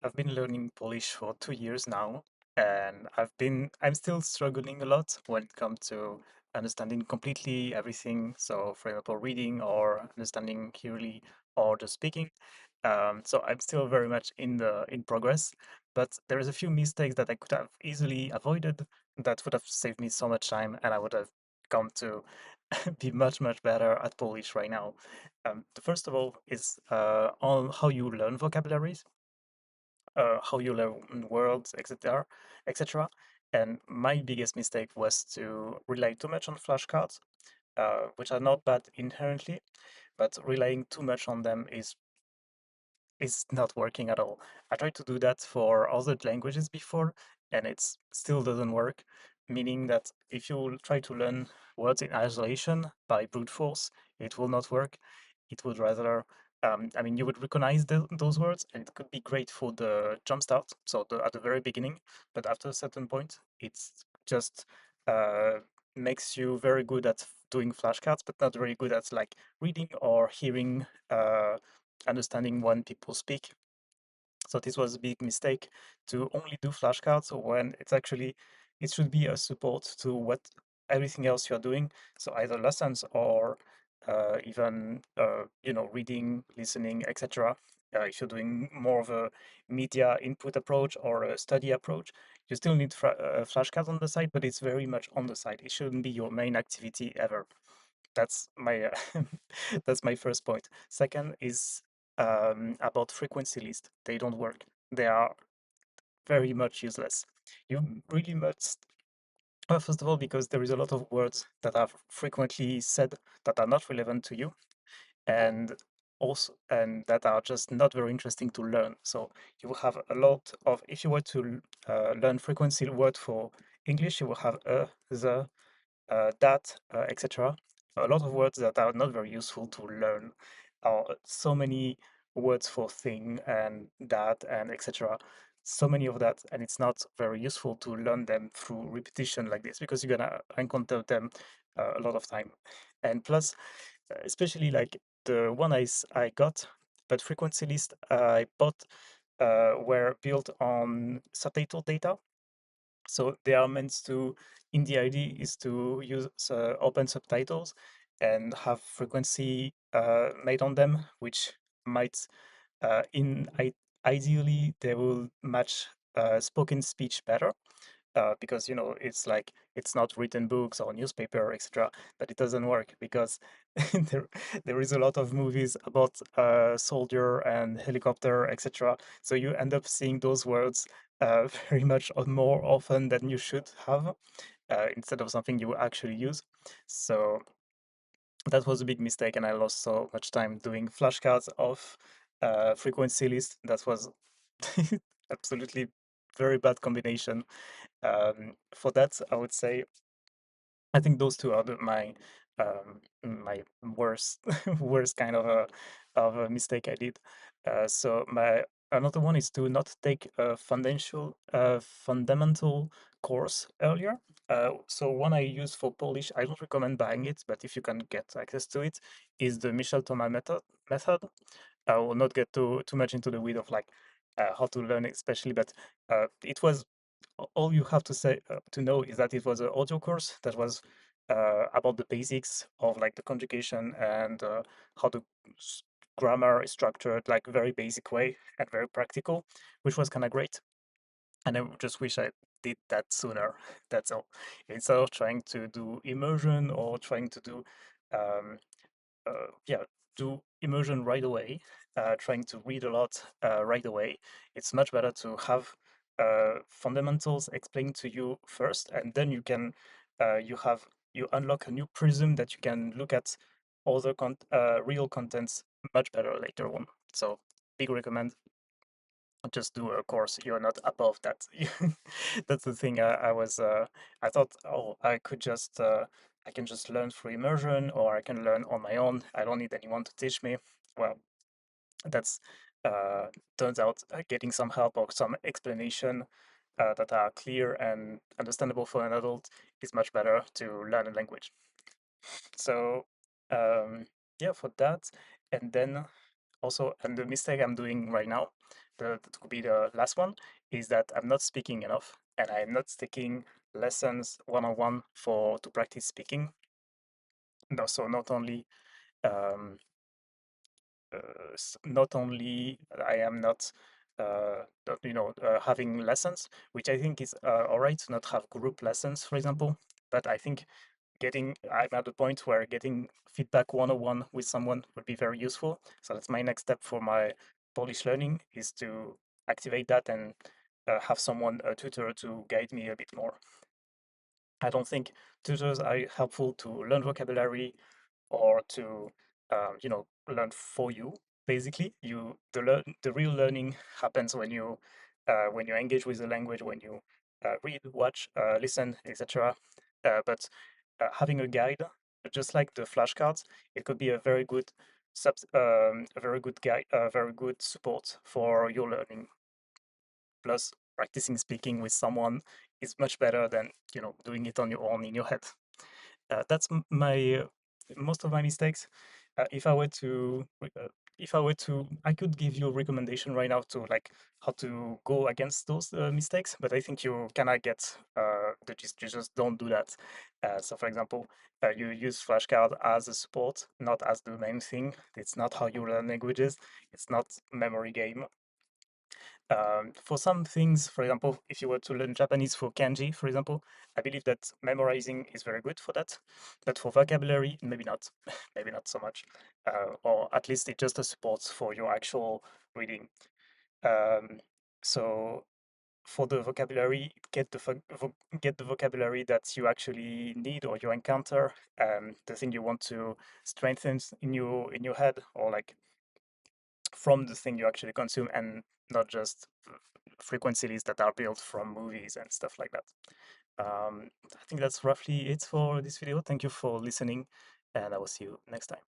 I've been learning Polish for 2 years now, and I'm still struggling a lot when it comes to understanding completely everything. So, for example, reading or understanding clearly or just speaking. So I'm still very much in progress, but there is a few mistakes that I could have easily avoided that would have saved me so much time, and I would have come to be much better at Polish right now. The first of all is on how you learn vocabularies, how you learn words, etc., etc. And my biggest mistake was to rely too much on flashcards, which are not bad inherently, but relying too much on them is not working at all. I tried to do that for other languages before, and it still doesn't work. Meaning that if you try to learn words in isolation by brute force, it will not work. It would rather, I mean, you would recognize those words, and it could be great for the jump start, so at the very beginning. But after a certain point, it's just uh, makes you very good at doing flashcards, but not very good at like reading or hearing. Understanding when people speak. So this was a big mistake to only do flashcards when it should be a support to what everything else you're doing. So either lessons or even reading, listening, etc. If you're doing more of a media input approach or a study approach, you still need flashcards on the side, but it's very much on the side. It shouldn't be your main activity ever. That's my that's my first point. Second is about frequency list. They don't work. They are very much useless. You really must, first of all, because there is a lot of words that are frequently said that are not relevant to you, and and that are just not very interesting to learn. So you will have a lot of, if you were to learn frequency word for English, you will have the, that, etc. A lot of words that are not very useful to learn. So many words for thing and that and etc. So many of that, and it's not very useful to learn them through repetition like this because you're gonna encounter them a lot of time. And plus, especially like the one I got, but frequency list I bought were built on subtitle data, so they are meant to, in the idea is to use open subtitles and have frequency made on them, which might, in ideally, they will match spoken speech better because it's like it's not written books or newspaper etc, but it doesn't work because there, there is a lot of movies about soldier and helicopter etc, so you end up seeing those words very much more often than you should have, instead of something you actually use. So that was a big mistake, and I lost so much time doing flashcards of frequency list. That was absolutely very bad combination. For that, I would say I think those two are my worst worst kind of a mistake I did. So my another one is to not take a fundamental course earlier. So one I use for Polish, I don't recommend buying it, but if you can get access to it, is the Michel Thomas method. I will not get too much into the weed of like how to learn it, especially, but it was all you have to say to know is that it was an audio course that was about the basics of like the conjugation and how the grammar is structured, like very basic way and very practical, which was kind of great. And I just wish I did that sooner. That's all. Instead of trying to do immersion or trying to do um, yeah, do immersion right away, trying to read a lot right away. It's much better to have fundamentals explained to you first, and then you unlock a new prism that you can look at other real contents much better later on. So big recommend. Just do a course. You're not above that. That's the thing. I thought, oh, I can just learn through immersion, or I can learn on my own. I don't need anyone to teach me. Well, that's uh, turns out getting some help or some explanation that are clear and understandable for an adult is much better to learn a language. So, yeah, for that, and then also, and the mistake I'm doing right now that could be the last one, is that I'm not speaking enough, and I'm not taking lessons one-on-one for to practice speaking. No, so not only um, not only I am not having lessons, which I think is all right to not have group lessons, for example. But I think I'm at the point where getting feedback one-on-one with someone would be very useful. So that's my next step for my Polish learning, is to activate that and have someone, a tutor, to guide me a bit more. I don't think tutors are helpful to learn vocabulary or to learn for you. Basically, the real learning happens when you engage with the language, when you read, watch, listen, etc. But having a guide, just like the flashcards, it could be a very good a very good guide, a very good support for your learning. Plus, practicing speaking with someone is much better than doing it on your own in your head. That's my most of my mistakes. If I were to, I could give you a recommendation right now to like how to go against those mistakes, but I think you cannot get the gist. You just don't do that. So, for example, you use flashcard as a support, not as the main thing. It's not how you learn languages. It's not memory game. For some things, for example, if you were to learn Japanese for kanji, for example, I believe that memorizing is very good for that. But for vocabulary, maybe not, maybe not so much. Or at least it's just a support for your actual reading. Um, so for the vocabulary, get the vocabulary that you actually need or you encounter, the thing you want to strengthen in your head, or like from the thing you actually consume, and not just frequencies that are built from movies and stuff like that. I think that's roughly it for this video. Thank you for listening, and I will see you next time.